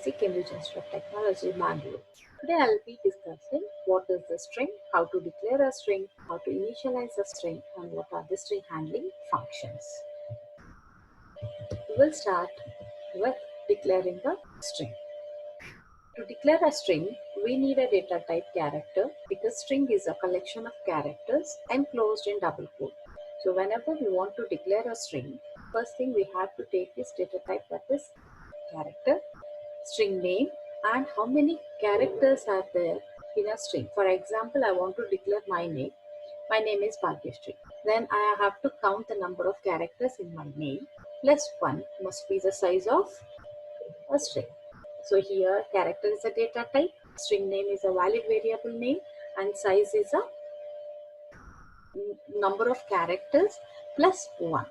CSE, Cambridge Institute of Technology, Bangalore. Today I will be discussing what is the string, how to declare a string, how to initialize a string, and what are the string handling functions. We will start with declaring a string. To declare a string, we need a data type character because string is a collection of characters enclosed in double quote. So whenever we want to declare a string, first thing we have to take is data type, that is character, string name, and how many characters are there in a string. For example, I want to declare my name. My name is Bhagyashree. Then I have to count the number of characters in my name plus 1 must be the size of a string. So here character is a data type, string name is a valid variable name, and size is a number of characters plus 1.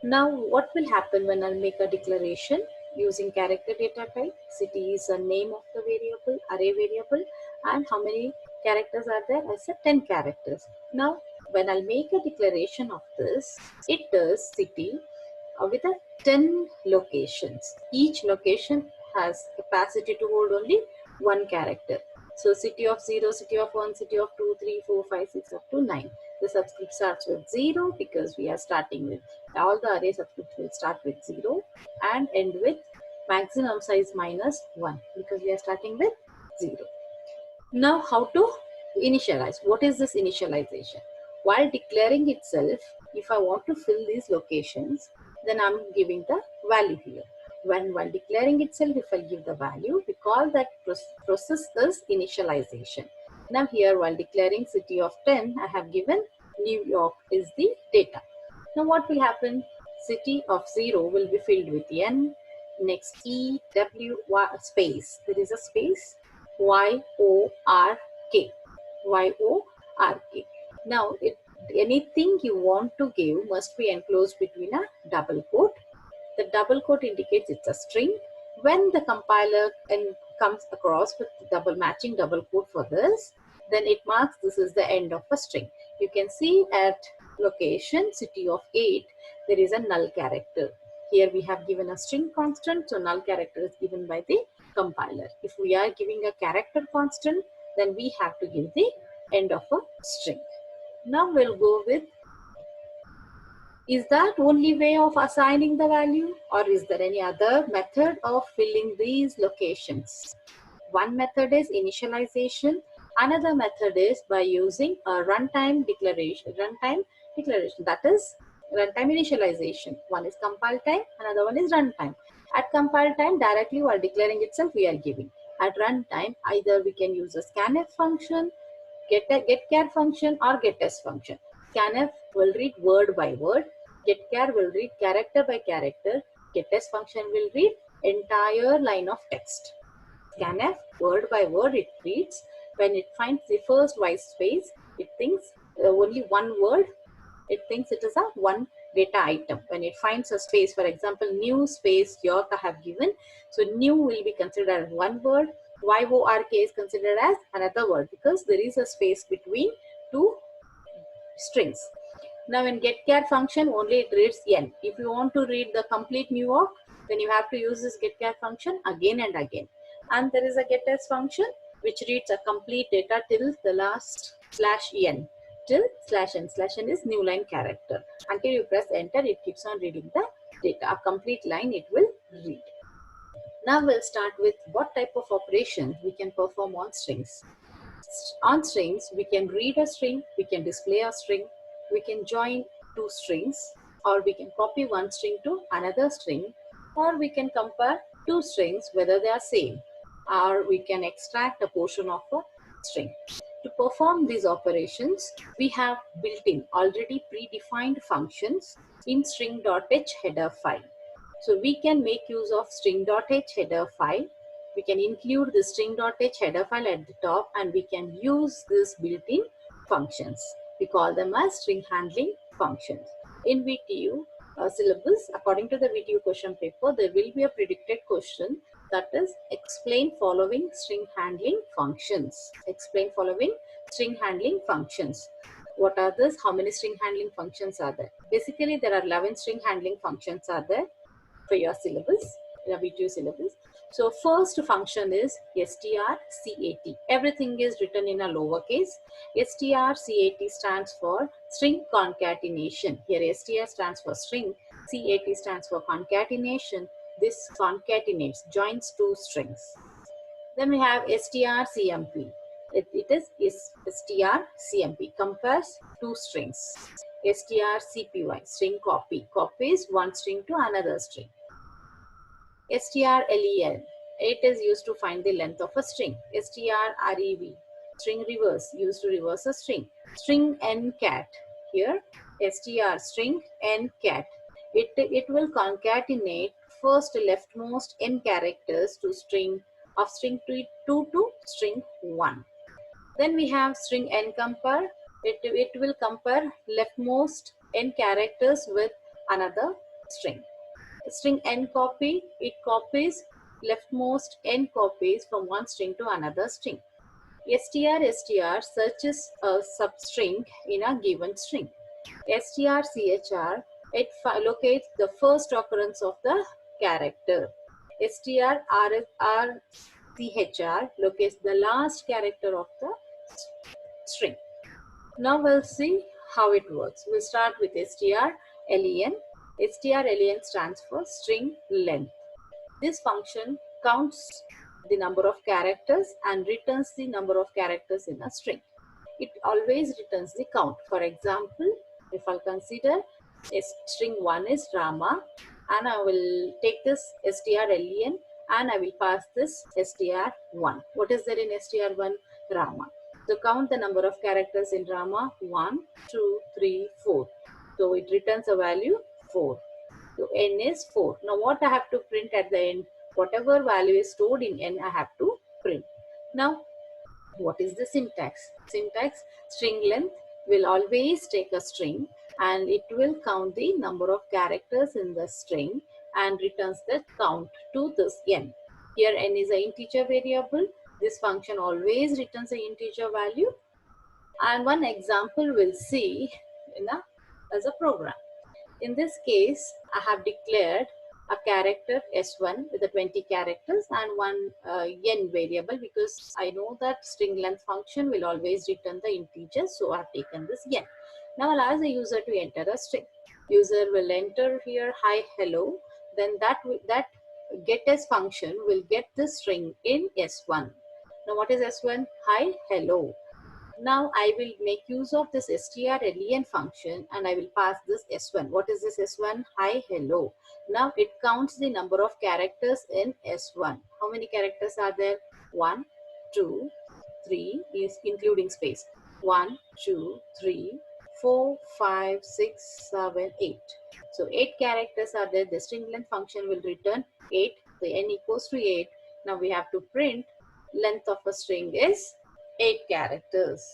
Now what will happen when I make a declaration using character data type? City is the name of the variable, array variable, and how many characters are there? I said 10 characters. Now when I'll make a declaration of this, it does city with a 10 locations. Each location has capacity to hold only 1 character. So city of 0, city of 1, city of 2, 3, 4, 5, 6 up to 9. The subscript starts with 0 because we are starting with all the array subscripts will start with 0 and end with maximum size minus 1 because we are starting with 0. Now how to initialize? What is this initialization? While declaring itself, if I want to fill these locations, then I'm giving the value here. While declaring itself, if I give the value, we call that process as initialization. Now here, while declaring city of 10, I have given New York is the data. Now what will happen? City of 0 will be filled with N, next E, W, Y, space. There is a space, Y, O, R, K. Y, O, R, K. Now, anything you want to give must be enclosed between a double quote. The double quote indicates it's a string. When the compiler comes across with matching double quote for this, then it marks this is the end of a string. You can see at location city of 8, there is a null character. Here we have given a string constant, so null character is given by the compiler. If we are giving a character constant, then we have to give the end of a string. Now we'll go with, is that only way of assigning the value, or is there any other method of filling these locations? One method is initialization. Another method is by using a runtime declaration. That is runtime initialization. One is compile time, another one is runtime. At compile time, directly while declaring itself, we are giving. At runtime, either we can use a scanf function, getChar function, or getS function. Scanf will read word by word, getChar will read character by character, getS function will read entire line of text. Scanf, word by word, it reads. When it finds the first white space, it thinks only one word, it thinks it is a one data item. When it finds a space, for example, new space York I have given, so new will be considered as one word, YORK is considered as another word because there is a space between two strings. Now in getChar function, only it reads N. If you want to read the complete New York, then you have to use this getChar function again and again. And there is a getS function which reads a complete data till the last /n, till /n. /n is new line character. Until you press enter, it keeps on reading the data. A complete line it will read. Now we'll start with what type of operation we can perform on strings. On strings, we can read a string, we can display a string, we can join two strings, or we can copy one string to another string, or we can compare two strings whether they are same, or we can extract a portion of a string. To perform these operations, we have built-in already predefined functions in string.h header file. So we can make use of string.h header file. We can include the string.h header file at the top, and we can use this built-in functions. We call them as string handling functions. In VTU syllabus, according to the VTU question paper, there will be a predicted question, that is explain following string handling functions. Explain following string handling functions. What are this? How many string handling functions are there? Basically, there are 11 string handling functions are there for your syllabus, your VTU syllabus. So first function is strcat. Everything is written in a lowercase. Strcat stands for string concatenation. Here str stands for string, cat stands for concatenation. This concatenates, joins two strings. Then we have strcmp. It is strcmp, compares two strings. strcpy, string copy, copies one string to another string. strlen, it is used to find the length of a string. strrev, string reverse, used to reverse a string. String ncat, here str string ncat, it will concatenate first leftmost n characters to string of string 2 to string 1. Then we have string ncompare, it will compare leftmost n characters with another string. String ncopy, it copies leftmost n copies from one string to another string. strstr searches a substring in a given string. strchr, it locates the first occurrence of the character. strrchr locates the last character of the string. Now we'll see how it works. We'll start with strlen. strlen stands for string length. This function counts the number of characters and returns the number of characters in a string. It always returns the count. For example, if I'll consider string 1 is Rama, and I will take this strlen and I will pass this str1. What is there in str1? Rama. So count the number of characters in Rama: 1, 2, 3, 4. So it returns a value 4. So n is 4. Now what I have to print at the end? Whatever value is stored in n, I have to print. Now what is the syntax? Syntax: string length will always take a string and it will count the number of characters in the string and returns the count to this n. Here n is an integer variable. This function always returns an integer value. And one example we'll see as a program. In this case, I have declared a character S1 with the 20 characters and one n variable, because I know that string length function will always return the integers, so I have taken this n. Now I'll ask the user to enter a string. User will enter here hi, hello. Then that getS function will get this string in S1. Now what is S1? Hi, hello. Now I will make use of this strlen function and I will pass this S1. What is this S1? Hi, hello. Now it counts the number of characters in S1. How many characters are there? 1, 2, 3 is including space. 1, 2, 3, 4, 5, 6, 7, 8. So 8 characters are there. The string length function will return 8. So n equals to 8. Now we have to print length of a string is 8 characters.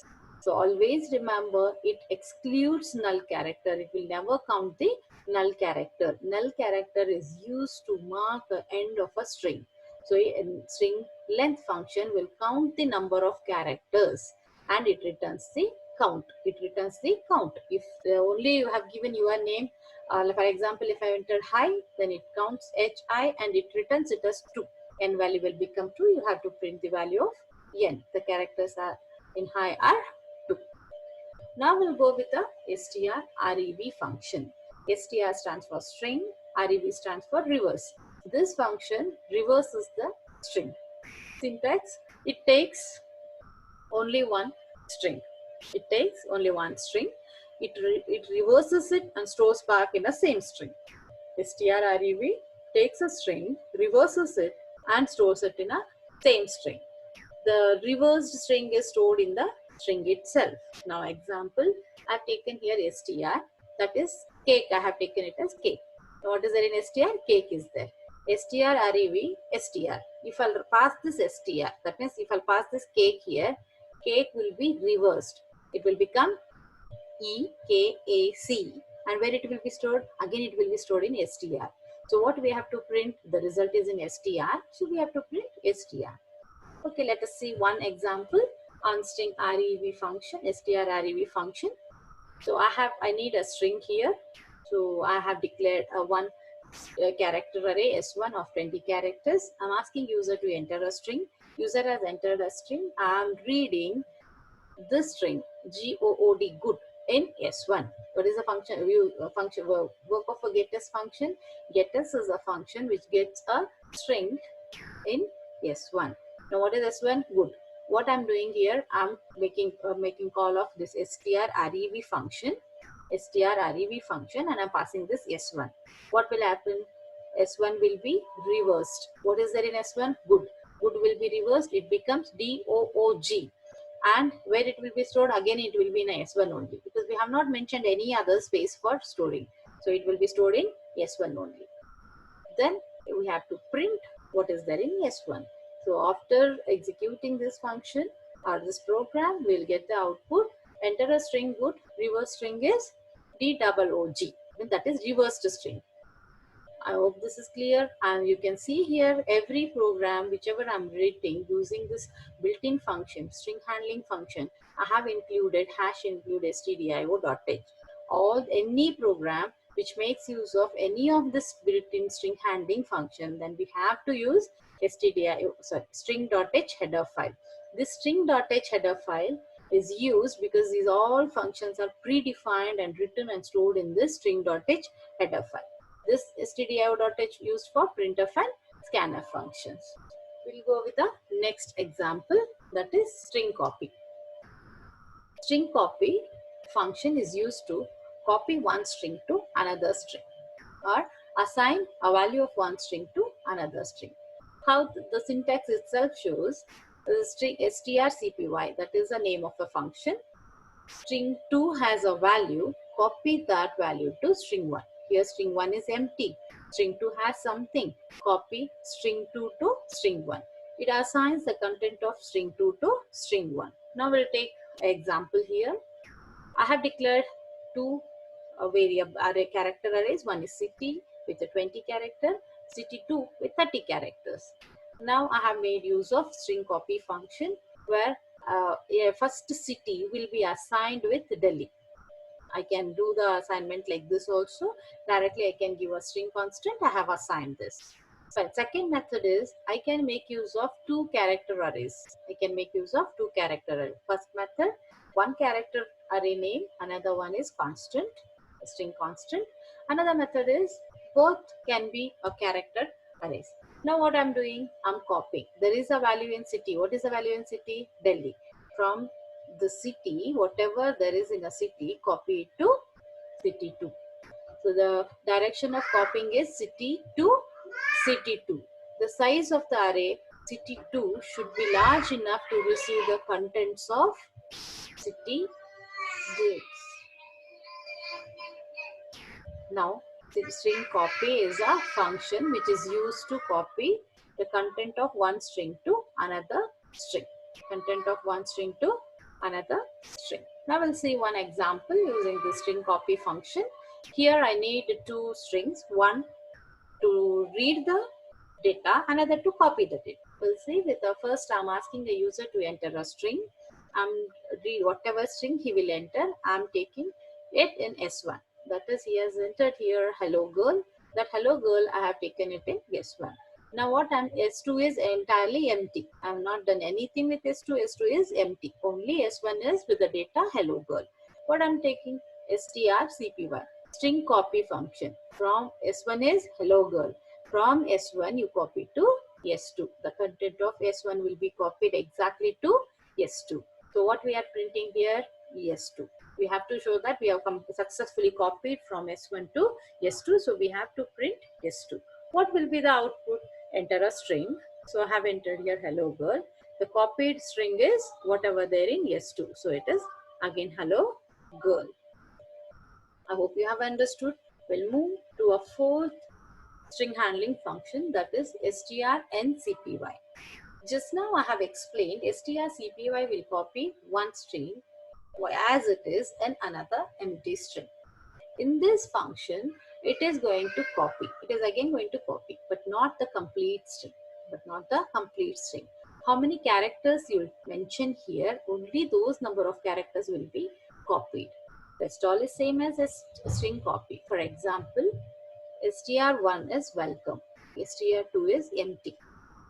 So always remember, it excludes null character. It will never count the null character. Null character is used to mark the end of a string. So a string length function will count the number of characters and it returns the count. It returns the count. If only you have given your name, for example, if I entered hi, then it counts hi and it returns it as 2. N value will become 2. You have to print the value of n. The characters are in hi are 2. Now we'll go with the strrev function. Str stands for string, rev stands for reverse. This function reverses the string. Syntax: it takes only one string. It takes only one string. It reverses it and stores back in the same string. strrev takes a string, reverses it and stores it in a same string. The reversed string is stored in the string itself. Now example, I have taken here str, that is cake. I have taken it as cake. Now what is there in str? Cake is there. strrev str. If I'll pass this str, that means if I'll pass this cake here, cake will be reversed. It will become EKAC. And where it will be stored? Again it will be stored in str. So what we have to print? The result is in str. So we have to print str. Okay, let us see one example on string rev function, strrev function. So I need a string here. So I have declared one character array S1 of 20 characters. I'm asking user to enter a string. User has entered a string. I'm reading this string good in S1. What is the function? Work of a getters function. Getters is a function which gets a string in S1. Now what is S1? Good. What I'm doing here, I'm making call of this strrev function, and I'm passing this S1. What will happen? S1 will be reversed. What is there in S1? Good. Good will be reversed. It becomes DOOG. And where it will be stored? Again, it will be in S1 only, because we have not mentioned any other space for storing. So it will be stored in S1 only. Then we have to print what is there in S1. So after executing this function or this program, we'll get the output. Enter a string good. Reverse string is DOOG. That is reversed string. I hope this is clear, and you can see here every program whichever I'm writing using this built-in function, string handling function, I have included #include stdio.h. Any program which makes use of any of this built-in string handling function, then we have to use string.h header file. This string.h header file is used because these all functions are predefined and written and stored in this string.h header file. This stdio.h used for printf and scanf functions. We'll go with the next example, that is string copy. String copy function is used to copy one string to another string or assign a value of one string to another string. How the syntax itself shows, the string strcpy, that is the name of the function. String 2 has a value, copy that value to string 1. Here string 1 is empty. String 2 has something. Copy string 2 to string 1. It assigns the content of string 2 to string 1. Now we'll take an example here. I have declared two variable array character arrays. One is city with a 20 character, city 2 with 30 characters. Now I have made use of string copy function where first city will be assigned with Delhi. I can do the assignment like this also. Directly I can give a string constant. I have assigned this. But second method is I can make use of two character arrays. I can make use of two character arrays. First method, one character array name, another one is constant, a string constant. Another method is both can be a character arrays. Now what I'm doing, I'm copying. There is a value in city. What is the value in city? Delhi. From the city, whatever there is in a city, copy it to city 2. So the direction of copying is city to city 2. The size of the array city 2 should be large enough to receive the contents of city goods. Now string copy is a function which is used to copy the content of one string to another string. Content of one string to another string. Now we'll see one example using the string copy function. Here I need two strings, one to read the data, another to copy the data. We'll see with the first I'm asking the user to enter a string. Read whatever string he will enter. I'm taking it in S1. That is, he has entered here hello girl. That hello girl I have taken it in S1. Now what S2 is entirely empty. I have not done anything with S2. S2 is empty. Only S1 is with the data hello girl. What I'm taking? strcpy, string copy function. From S1 is hello girl. From S1 you copy to S2. The content of S1 will be copied exactly to S2. So what we are printing here? S2. We have to show that we have successfully copied from S1 to S2. So we have to print S2. What will be the output? Enter a string. So I have entered here hello girl. The copied string is whatever there in S2. So it is again hello girl. I hope you have understood. We'll move to a fourth string handling function, that is strncpy. Just now I have explained strcpy will copy one string as it is and another empty string. In this function, it is going to copy. It is again going to copy, but not the complete string. How many characters you will mention here? Only those number of characters will be copied. Rest all is same as a string copy. For example, str1 is welcome, str2 is empty.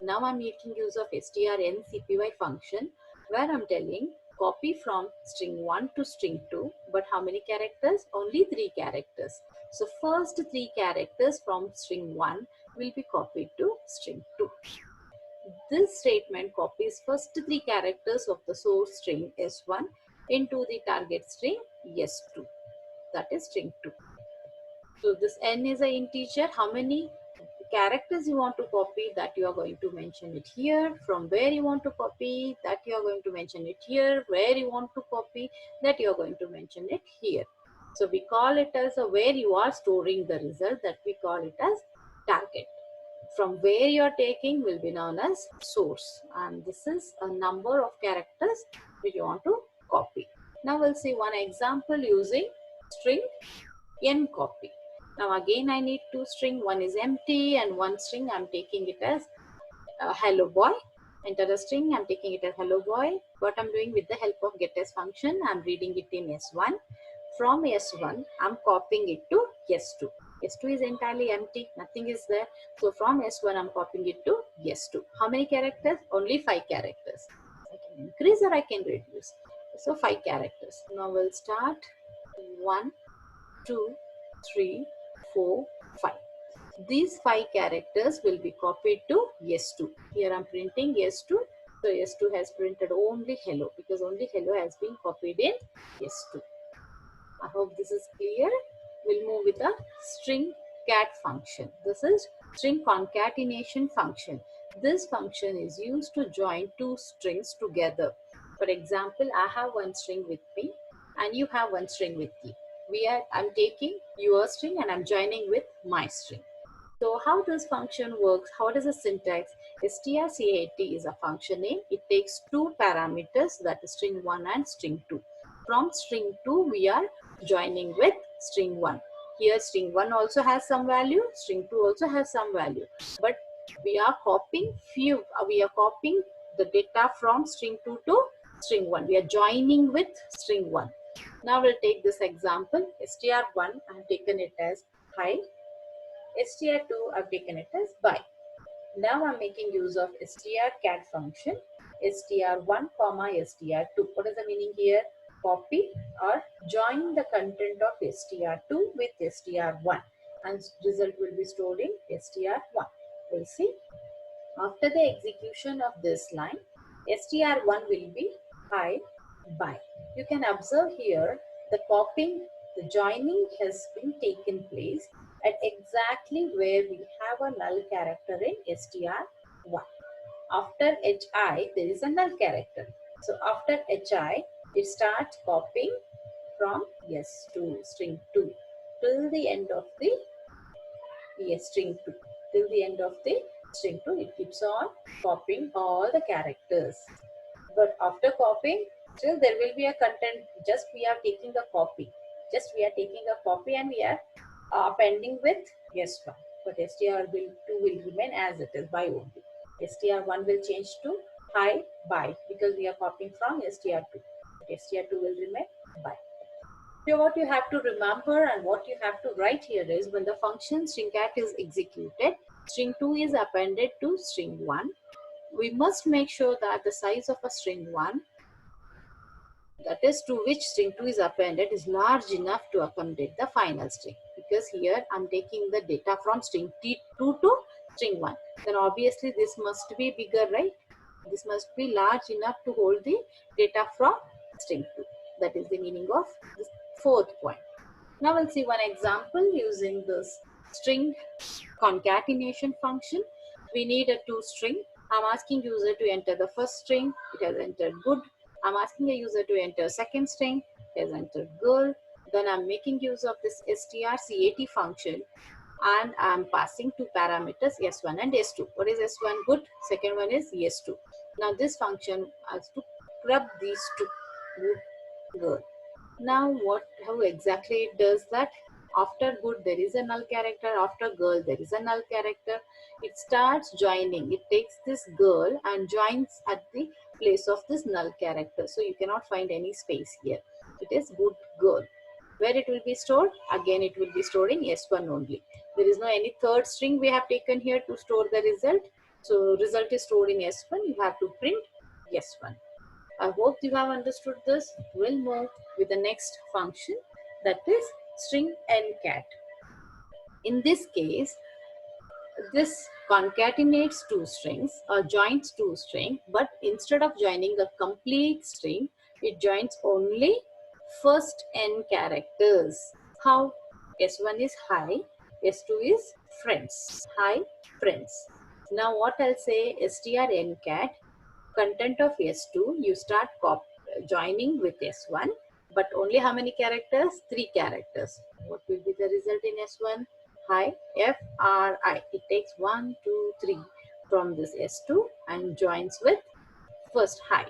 Now I'm making use of strncpy function where I'm telling copy from string 1 to string 2, but how many characters? Only 3 characters. So first 3 characters from string 1 will be copied to string 2. This statement copies first 3 characters of the source string S1 into the target string S2, that is string 2. So this n is an integer. How many characters you want to copy, that you are going to mention it here. From where you want to copy, that you are going to mention it here. Where you want to copy, that you are going to mention it here. So we call it as a where you are storing the result, that we call it as target. From where you are taking will be known as source, and this is a number of characters which you want to copy. Now we'll see one example using string n copy. Now again I need two string, one is empty and one string I'm taking it as hello boy. Enter a string, I'm taking it as hello boy. What I'm doing with the help of getAs function, I'm reading it in S1. From S1 I'm copying it to S2. S2 is entirely empty, nothing is there. So from S1 I'm copying it to S2. How many characters? Only 5 characters. I can increase or I can reduce. So 5 characters. Now we'll start 1, 2, 3, 4, 5. These 5 characters will be copied to S2. Here I'm printing S2. So S2 has printed only hello because only hello has been copied in S2. I hope this is clear. We'll move with a string cat function. This is string concatenation function. This function is used to join two strings together. For example, I have one string with me and you have one string with you. I'm taking your string and I'm joining with my string. So how this function works, how does the syntax? strcat is a function name. It takes 2 parameters, that is string 1 and string 2. From string 2 we are joining with string 1. Here string 1 also has some value, string 2 also has some value. But we are copying the data from string 2 to string 1. We are joining with string 1. Now we'll take this example. str1 I have taken it as hi. str2 I've taken it as bye. Now I'm making use of strcat function. str1 comma str2. What is the meaning here? Copy or join the content of str2 with str1 and result will be stored in str1. We'll see. After the execution of this line, str1 will be hi, bye. You can observe here the copying, the joining has been taken place at exactly where we have a null character in str1. After hi, there is a null character. So after hi, it starts copying from S2, string 2, till the end of the string 2. Till the end of the string 2, it keeps on copying all the characters. But after copying, still there will be a content, just we are taking a copy. Just we are taking a copy and we are appending with S1. But str2 will remain as it is, by only. str1 will change to hi, bye, because we are copying from str2. But str2 will remain bye. So what you have to remember and what you have to write here is when the function stringcat is executed, string 2 is appended to string 1. We must make sure that the size of a string 1, that is to which string 2 is appended, is large enough to accommodate the final string. Because here I'm taking the data from string 2 to string 1. Then obviously this must be bigger, right? This must be large enough to hold the data from string 2. That is the meaning of this fourth point. Now we'll see one example using this string concatenation function. We need a 2 string. I'm asking user to enter the first string. It has entered good. I'm asking a user to enter second string. It has entered girl. Then I'm making use of this strcat function and I'm passing 2 parameters S1 and S2. What is S1? Good. Second one is S2. Now this function has to grab these 2. Good, girl. Now how exactly it does that? After good there is a null character, after girl there is a null character. It starts joining. It takes this girl and joins at the place of this null character. So you cannot find any space here. It is good girl. Where it will be stored? Again, it will be stored in S1 only. There is no any third string we have taken here to store the result. So result is stored in S1. You have to print S1. I hope you have understood this. We'll move with the next function, that is string ncat. In this case, this concatenates two strings or joins two strings, but instead of joining a complete string, it joins only first n characters. How? S1 is hi, S2 is friends. Hi, friends. Now what I'll say, strncat, content of S2, you start joining with S1, but only how many characters? 3 characters. What will be the result in S1? Hi, FRI. It takes 1, 2, 3 from this S2 and joins with first hi.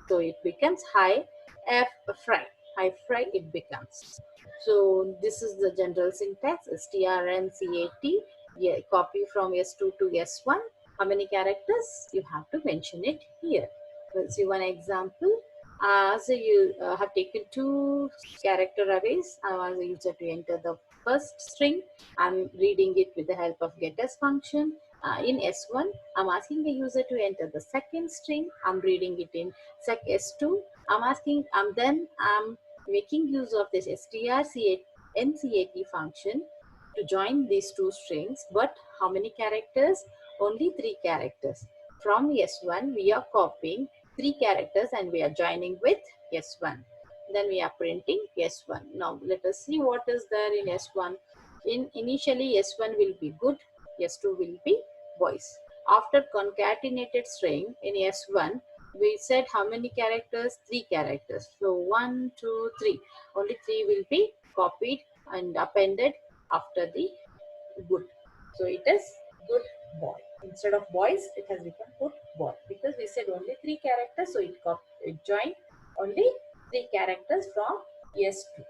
So it becomes hi, F fry. Hi fry it becomes. So this is the general syntax, strncpy. Yeah, copy from S2 to S1. How many characters? You have to mention it here. We'll see one example. As you have taken two character arrays, I want the user to enter the first string. I'm reading it with the help of getters function. In S1, I'm asking the user to enter the second string. I'm reading it in S2. Then I'm making use of this strcncat function to join these two strings. But how many characters? Only 3 characters. From S1, we are copying 3 characters and we are joining with S1. Then we are printing S1. Now let us see what is there in S1. Initially S1 will be good, S2 will be boys. After concatenated string in S1, we said how many characters? 3 characters. So 1, 2, 3. Only 3 will be copied and appended after the good. So it is good boy. Instead of boys, it has become good boy because we said only 3 characters. So it joined only 3 characters from S2.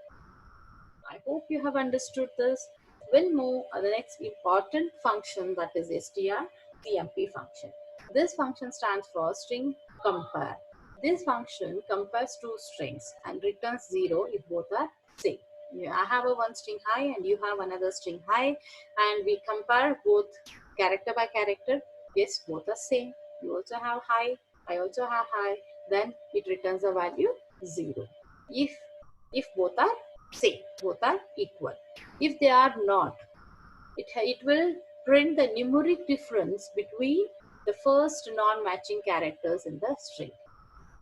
I hope you have understood this. We'll move to the next important function, that is strcpy function. This function stands for string compare. This function compares two strings and returns 0 if both are same. I have a one string hi and you have another string hi, and we compare both character by character. Yes, both are same. You also have hi, I also have hi. Then it returns a value 0. If both are same, both are equal. If they are not, it will print the numeric difference between the first non-matching characters in the string.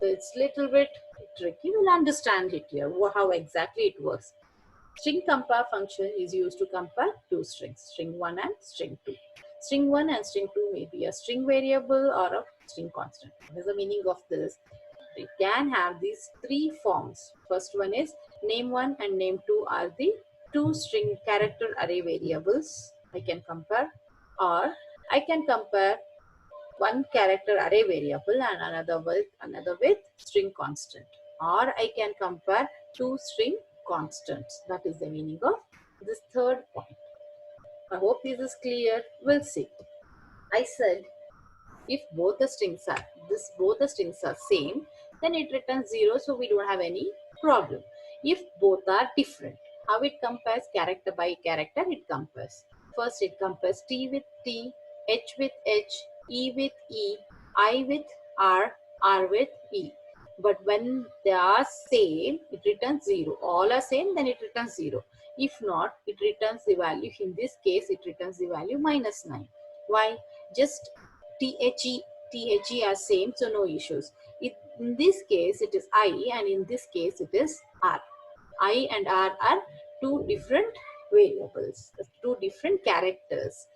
So it's little bit tricky. We'll understand it here, how exactly it works. String compare function is used to compare two strings, string 1 and string 2. String 1 and string 2 may be a string variable or a string constant. What is the meaning of this? It can have these 3 forms. First one is name 1 and name 2 are the 2 string character array variables I can compare, or I can compare one character array variable and another with string constant, or I can compare 2 string constants. That is the meaning of this third point. I hope this is clear. We'll see. I said if both the strings are same, then it returns 0, so we don't have any problem. If both are different, how it compares? Character by character it compares. First it compares T with T, H with H, E with E, I with R with E. But when they are same, it returns 0. All are same, then it returns 0. If not, it returns the value. In this case, it returns the value -9. Why? Just THE are same, so no issues. In this case, it is I, and in this case, it is R. I and R are 2 different variables, 2 different characters.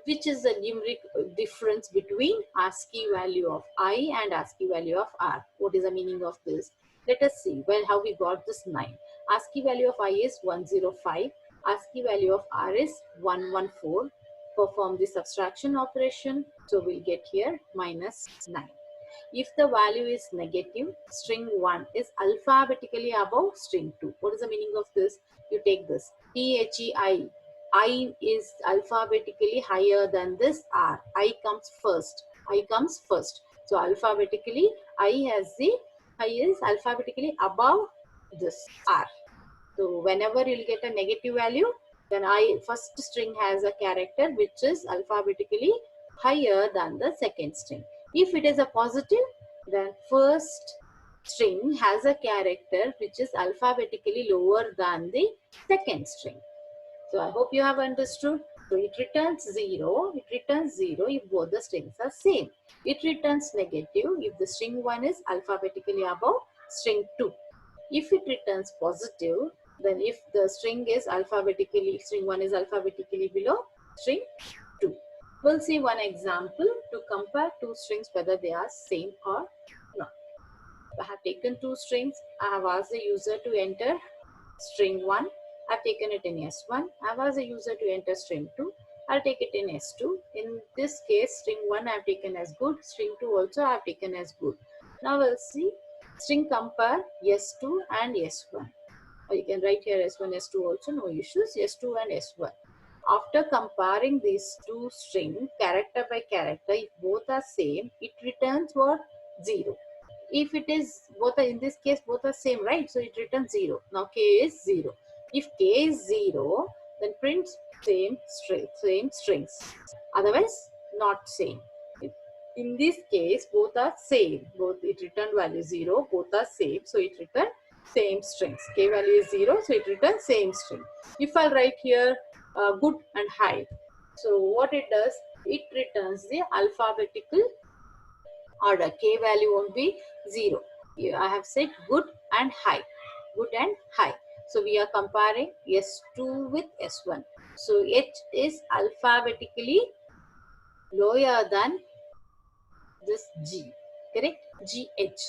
Which is the numeric difference between ASCII value of I and ASCII value of R? What is the meaning of this? Let us see how we got this 9. ASCII value of I is 105. ASCII value of R is 114. Perform the subtraction operation. So we'll get here -9. If the value is negative, string 1 is alphabetically above string 2. What is the meaning of this? You take this THEI. I is alphabetically higher than this R. I comes first. So alphabetically, I is alphabetically above this R. So whenever you'll get a negative value, then first string has a character which is alphabetically higher than the second string. If it is a positive, then first string has a character which is alphabetically lower than the second string. So I hope you have understood. So it returns 0. It returns 0 if both the strings are same. It returns negative if the string 1 is alphabetically above string 2. If it returns positive, then if the string 1 is alphabetically below string 2. We'll see one example to compare two strings whether they are same or not. I have taken two strings. I have asked the user to enter string 1. I've taken it in S1. I've asked the user to enter string 2. I'll take it in S2. In this case, string 1 I've taken as good. String 2 also I've taken as good. Now we'll see string compare S2 and S1. Or you can write here S1, S2 also, no issues. S2 and S1. After comparing these two strings, character by character, if both are same, it returns what? 0. If it is both are, in this case both are same, right? So it returns 0. Now k is 0. If k is 0, then print same strings. Otherwise, not same. In this case, both are same. Both it returned value 0. Both are same. So it returned same strings. K value is 0. So it returns same string. If I write here good and high, so what it does, it returns the alphabetical order. K value won't be 0. I have said good and high. Good and high. So we are comparing S2 with S1. So H is alphabetically lower than this G. Correct? GH.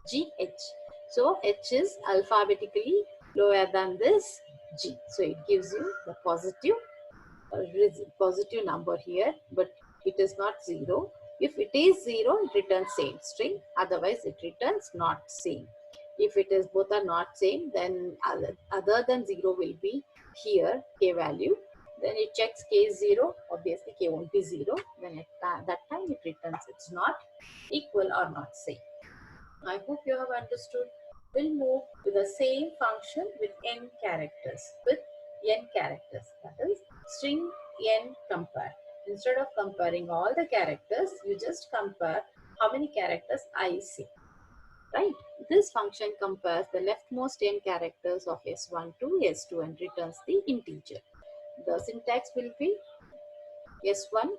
GH. So H is alphabetically lower than this G. So it gives you the positive number here, but it is not 0. If it is 0, it returns same string. Otherwise, it returns not same. If it is both are not same, then other than 0 will be here, k value. Then it checks k is 0. Obviously, k won't be 0. Then at that time, it returns it's not equal or not same. I hope you have understood. We'll move to the same function with n characters. That is string n compare. Instead of comparing all the characters, you just compare how many characters I see. Right? This function compares the leftmost n characters of S1 to S2 and returns the integer. The syntax will be S1,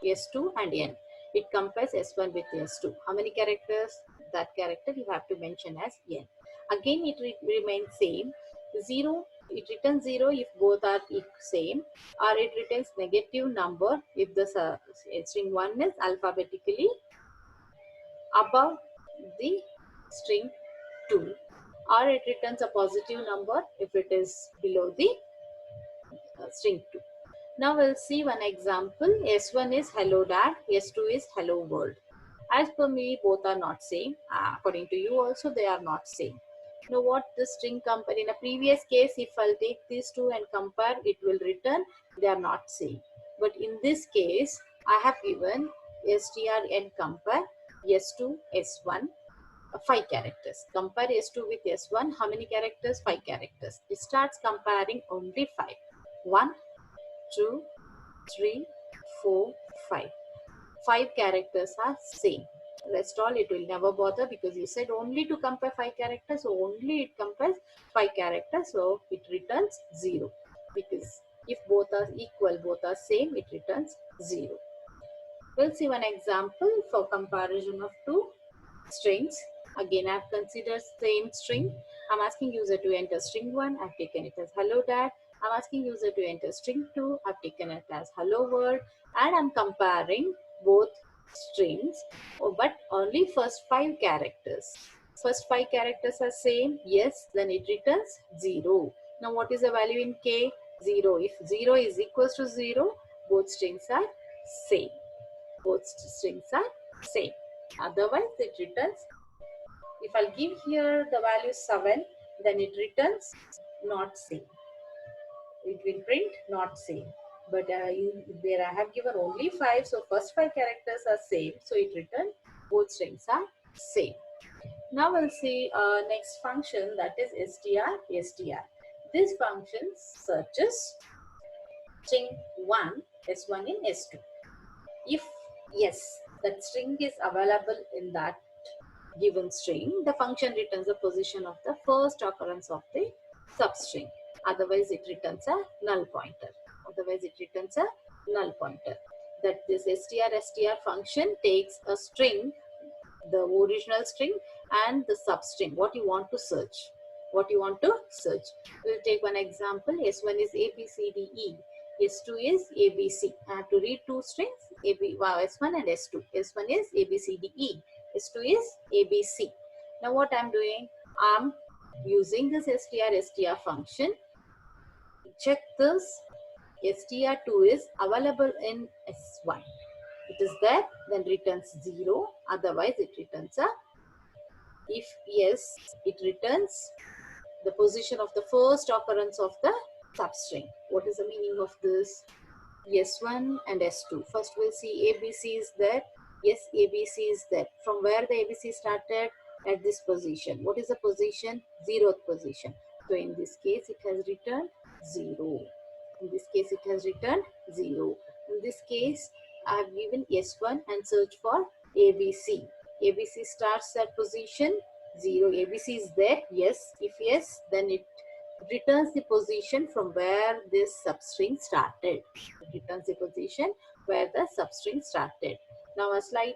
S2 and n. It compares S1 with S2. How many characters? That character you have to mention as n. Again, it remains same. 0, it returns 0 if both are same, or it returns negative number if the string 1 is alphabetically above the string 2, or it returns a positive number if it is below the string 2. Now we'll see one example. S1 is hello dad, S2 is hello world. As per me, both are not same. According to you also, they are not same. Now what the string compare? In a previous case, if I'll take these two and compare, it will return they are not same. But in this case, I have given strn compare S2, S1, 5 characters. Compare S2 with S1. How many characters? 5 characters. It starts comparing only 5. 1, 2, 3, 4, 5. 5 characters are same. Rest all it will never bother because you said only to compare 5 characters. So only it compares 5 characters. So it returns 0. Because if both are equal, both are same, it returns 0. We'll see one example for comparison of two strings. Again, I've considered same string. I'm asking user to enter string 1. I've taken it as hello dad. I'm asking user to enter string 2. I've taken it as hello world. And I'm comparing both strings, but only first 5 characters. First 5 characters are same. Yes, then it returns 0. Now what is the value in k? 0. If 0 is equals to 0, both strings are same. Both strings are same. Otherwise, it returns. If I'll give here the value 7, then it returns not same. It will print not same. But there I have given only 5, so first 5 characters are same. So it returns both strings are same. Now we'll see next function, that is str. This function searches string 1, S1 in S2. If yes, that string is available in that given string, the function returns the position of the first occurrence of the substring. Otherwise, it returns a null pointer. Otherwise, it returns a null pointer. That this strstr function takes a string, the original string, and the substring, what you want to search. What you want to search. We'll take one example. S1 is A, B, C, D, E. S2 is A, B, C. I have to read two strings, S1 and S2. S1 is A, B, C, D, E. S2 is A, B, C. Now what I'm doing, I'm using this strstr function. Check this. str2 is available in S1. It is there, then returns 0. Otherwise, it returns a, if yes, it returns the position of the first occurrence of the substring. What is the meaning of this? S1 and S2. First we'll see ABC is there. Yes, ABC is there. From where the ABC started? At this position. What is the position? 0th position. So in this case, it has returned 0. In this case, it has returned 0. In this case, I have given S1 and search for ABC. ABC starts at position 0. ABC is there. Yes. If yes, then it returns the position from where this substring started. It returns the position where the substring started. Now a slight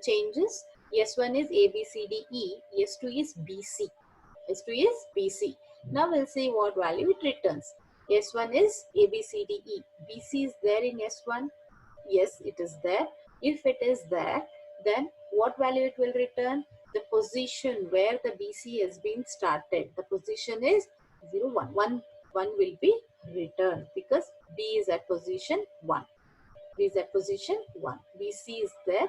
changes. S1 is A, B, C, D, E. S2 is BC. S2 is BC. Now we'll see what value it returns. S1 is A, B, C, D, E. BC is there in S1. Yes, it is there. If it is there, then what value it will return? The position where the BC has been started. The position is 0, 1. 1 will be returned because B is at position 1. B is at position 1. BC is there.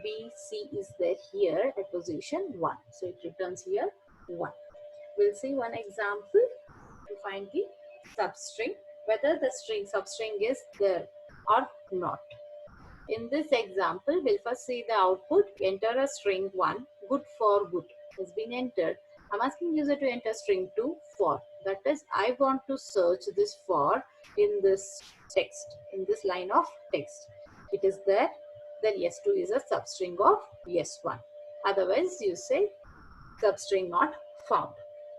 BC is there here at position 1. So it returns here 1. We'll see one example to find the substring, whether the substring is there or not. In this example, we'll first see the output. Enter a string 1, good for good has been entered. I'm asking user to enter string 2, for. That is, I want to search this for in this text, in this line of text. It is there, then S2 is a substring of S1. Otherwise, you say substring not found.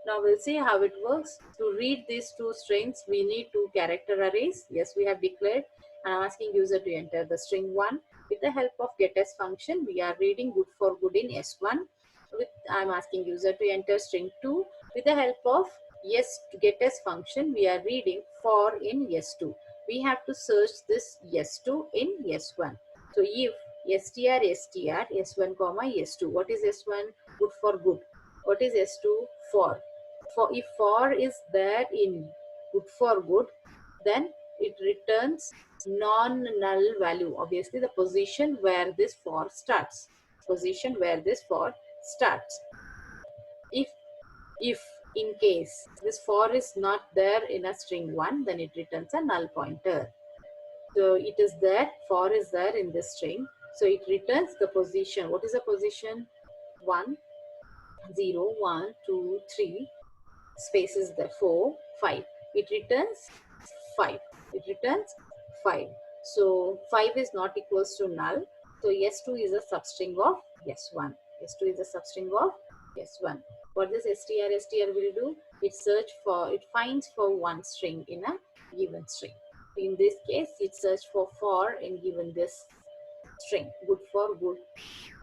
Now we'll see how it works. To read these two strings, we need two character arrays. Yes, we have declared. And I'm asking user to enter the string 1. With the help of getS function, we are reading good for good in S1. I'm asking user to enter string 2. With the help of getS function, we are reading for in S2. We have to search this S2 in S1. So if strstr S1 comma S2. What is S1? Good for good. What is S2? For. If for is there in good for good, then it returns non-null value. Obviously, the position where this for starts. Position where this for starts. If in case this for is not there in a string 1, then it returns a null pointer. So it is there, for is there in this string. So it returns the position. What is the position? 1, 0, 1, 2, 3, spaces there, 4, 5. It returns 5. It returns 5. So 5 is not equals to null. So S2 is a substring of S1. S2 is a substring of S1. What this strstr will do? It finds for one string in a given string. In this case, it searches for in given this string. Good for good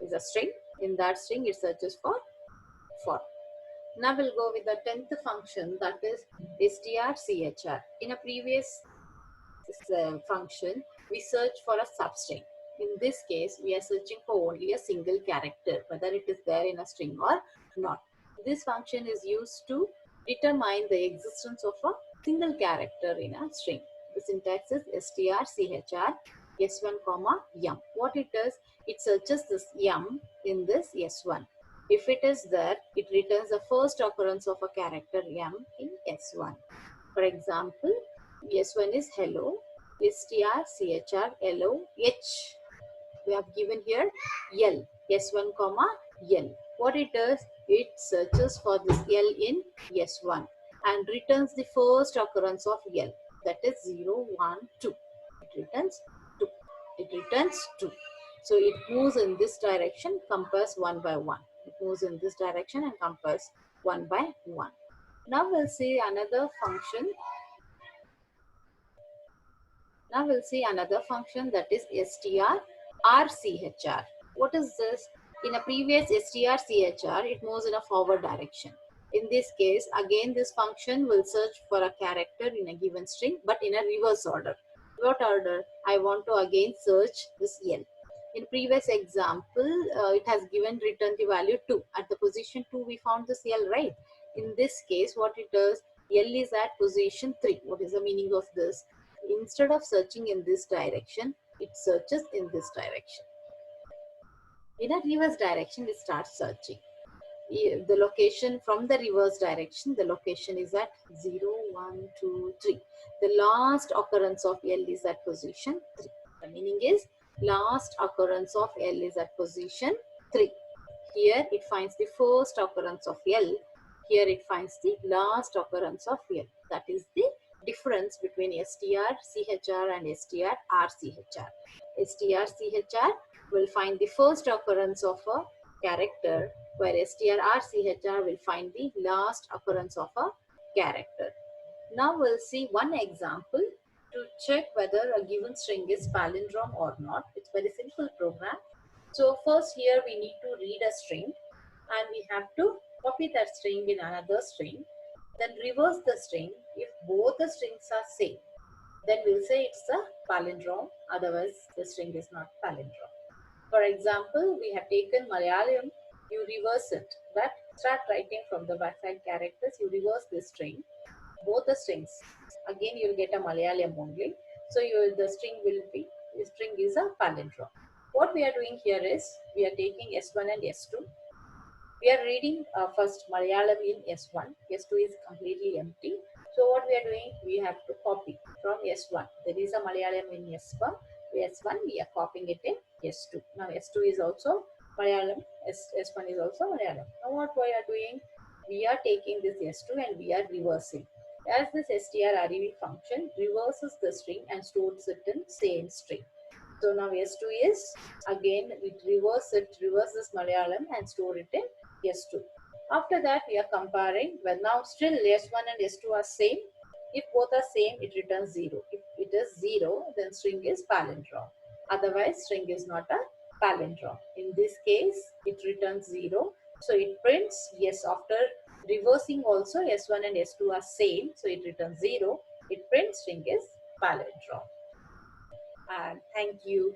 is a string. In that string, it searches for. Now we'll go with the 10th function, that is strchr. In a previous function, we search for a substring. In this case, we are searching for only a single character, whether it is there in a string or not. This function is used to determine the existence of a single character in a string. The syntax is strchr S1 comma yum. What it does, it searches this yum in this S1. If it is there, it returns the first occurrence of a character yum in S1. For example, S1 is hello, strchr hello h. We have given here L, S1 comma L. What it does, it searches for this L in S1. and returns the first occurrence of L, that is 0, 1, 2. It returns 2. It returns 2. So it moves in this direction, compares one by one. It moves in this direction and compares one by one. Now we'll see another function. That is strrchr. What is this? In a previous strchr, it moves in a forward direction. In this case, again this function will search for a character in a given string, but in a reverse order. What order? I want to again search this L. In previous example, it has given return the value 2. At the position 2, we found this L, right? In this case, what it does, L is at position 3. What is the meaning of this? Instead of searching in this direction, it searches in this direction. In a reverse direction, it starts searching. The location from the reverse direction, the location is at 0, 1, 2, 3. The last occurrence of L is at position 3. The meaning is last occurrence of L is at position 3. Here it finds the first occurrence of L. Here it finds the last occurrence of L. That is the difference between strchr and strrchr. strchr will find the first occurrence of a character, where strrchr will find the last occurrence of a character. Now we'll see one example to check whether a given string is palindrome or not. It's a very simple program. So first here we need to read a string and we have to copy that string in another string. Then reverse the string. If both the strings are same, then we'll say it's a palindrome. Otherwise, the string is not palindrome. For example, we have taken Malayalam. You reverse it. But start writing from the backside characters. You reverse this string. Both the strings. Again, you'll get a Malayalam only. So the string is a palindrome. What we are doing here is we are taking S1 and S2. We are reading first Malayalam in S1. S2 is completely empty. So what we are doing, we have to copy from S1. There is a Malayalam in S1. S1 we are copying it in S2. Now S2 is also Malayalam. S1 is also Malayalam. Now what we are doing, we are taking this S2 and we are reversing. As this strrev function reverses the string and stores it in same string. So now S2 is, again it reverses Malayalam and store it in S2. After that we are comparing. Well, now still S1 and S2 are same. If both are same, it returns 0. If it is 0, then string is palindrome. Otherwise, string is not a palindrome. In this case, it returns 0. So it prints, yes, after reversing also S1 and S2 are same. So it returns 0. It prints string is palindrome. And thank you.